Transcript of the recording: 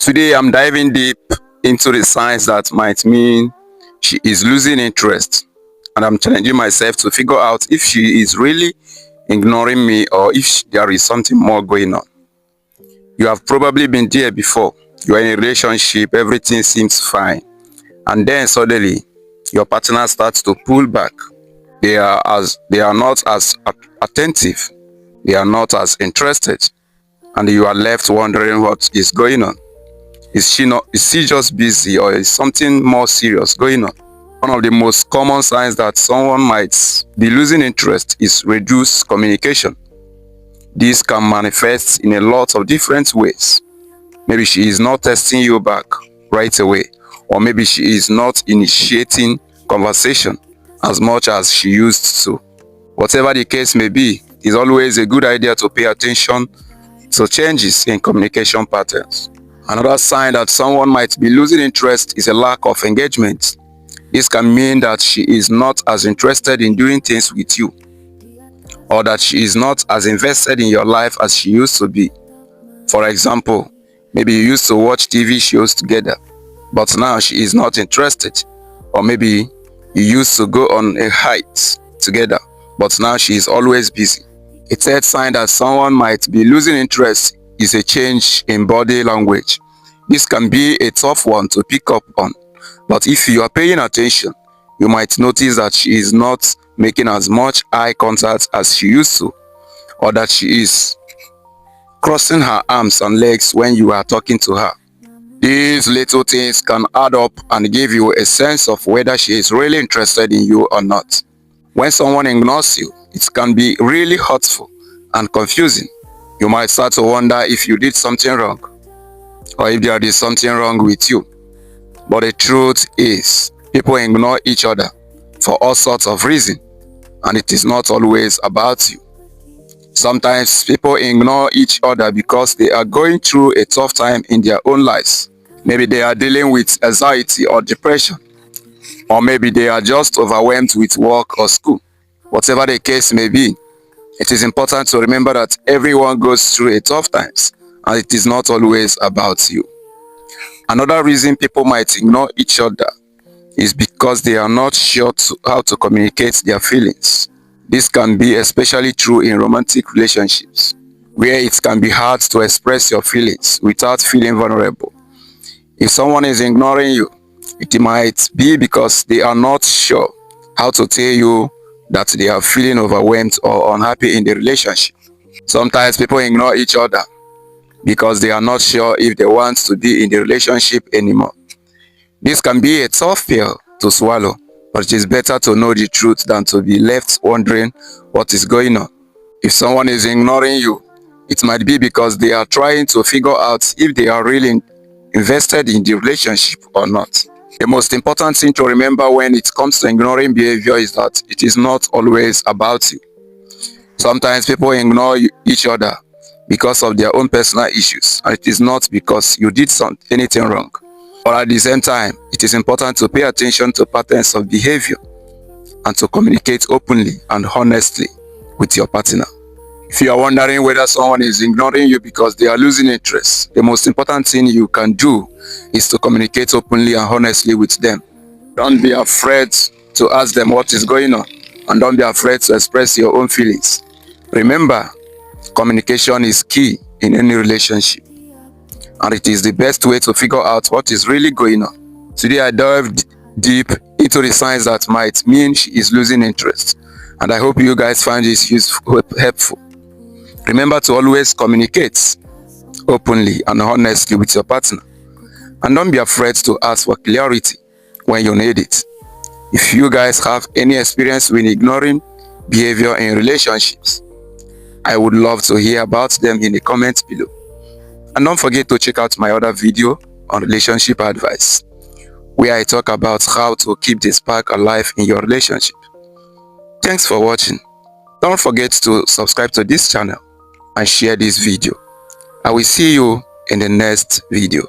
Today I'm diving deep into the signs that might mean she is losing interest, and I'm challenging myself to figure out if she is really ignoring me or if there is something more going on. You have probably been there before. You are in a relationship, everything seems fine, and then suddenly your partner starts to pull back. They are not as attentive, they are not as interested, and you are left wondering what is going on. Is she just busy, or is something more serious going on? One of the most common signs that someone might be losing interest is reduced communication. This can manifest in a lot of different ways. Maybe she is not texting you back right away, or maybe she is not initiating conversation as much as she used to. Whatever the case may be, it's always a good idea to pay attention to changes in communication patterns. Another sign that someone might be losing interest is a lack of engagement. This can mean that she is not as interested in doing things with you, or that she is not as invested in your life as she used to be. For example, maybe you used to watch TV shows together, but now she is not interested. Or maybe you used to go on a hike together, but now she is always busy. A third sign that someone might be losing interest is a change in body language. This can be a tough one to pick up on, but if you are paying attention, you might notice that she is not making as much eye contact as she used to, or that she is crossing her arms and legs when you are talking to her. These little things can add up and give you a sense of whether she is really interested in you or not. When someone ignores you, it can be really hurtful and confusing. You might start to wonder if you did something wrong, or if there is something wrong with you. But the truth is, people ignore each other for all sorts of reasons, and it is not always about you. Sometimes people ignore each other because they are going through a tough time in their own lives. Maybe they are dealing with anxiety or depression, or maybe they are just overwhelmed with work or school. Whatever the case may be, it is important to remember that everyone goes through a tough times, and it is not always about you. Another reason people might ignore each other is because they are not sure how to communicate their feelings. This can be especially true in romantic relationships, where it can be hard to express your feelings without feeling vulnerable. If someone is ignoring you, it might be because they are not sure how to tell you that they are feeling overwhelmed or unhappy in the relationship. Sometimes people ignore each other because they are not sure if they want to be in the relationship anymore. This can be a tough pill to swallow, but it is better to know the truth than to be left wondering what is going on. If someone is ignoring you, it might be because they are trying to figure out if they are really invested in the relationship or not. The most important thing to remember when it comes to ignoring behavior is that it is not always about you. Sometimes people ignore each other because of their own personal issues, and it is not because you did anything wrong. But at the same time, it is important to pay attention to patterns of behavior and to communicate openly and honestly with your partner. If you are wondering whether someone is ignoring you because they are losing interest, the most important thing you can do is to communicate openly and honestly with them. Don't be afraid to ask them what is going on, and don't be afraid to express your own feelings. Remember, communication is key in any relationship, and it is the best way to figure out what is really going on. Today I delved deep into the signs that might mean she is losing interest, and I hope you guys find this useful, helpful. Remember to always communicate openly and honestly with your partner, and don't be afraid to ask for clarity when you need it. If you guys have any experience with ignoring behavior in relationships, I would love to hear about them in the comments below. And don't forget to check out my other video on relationship advice, where I talk about how to keep the spark alive in your relationship. Thanks for watching. Don't forget to subscribe to this channel and share this video. I will see you in the next video.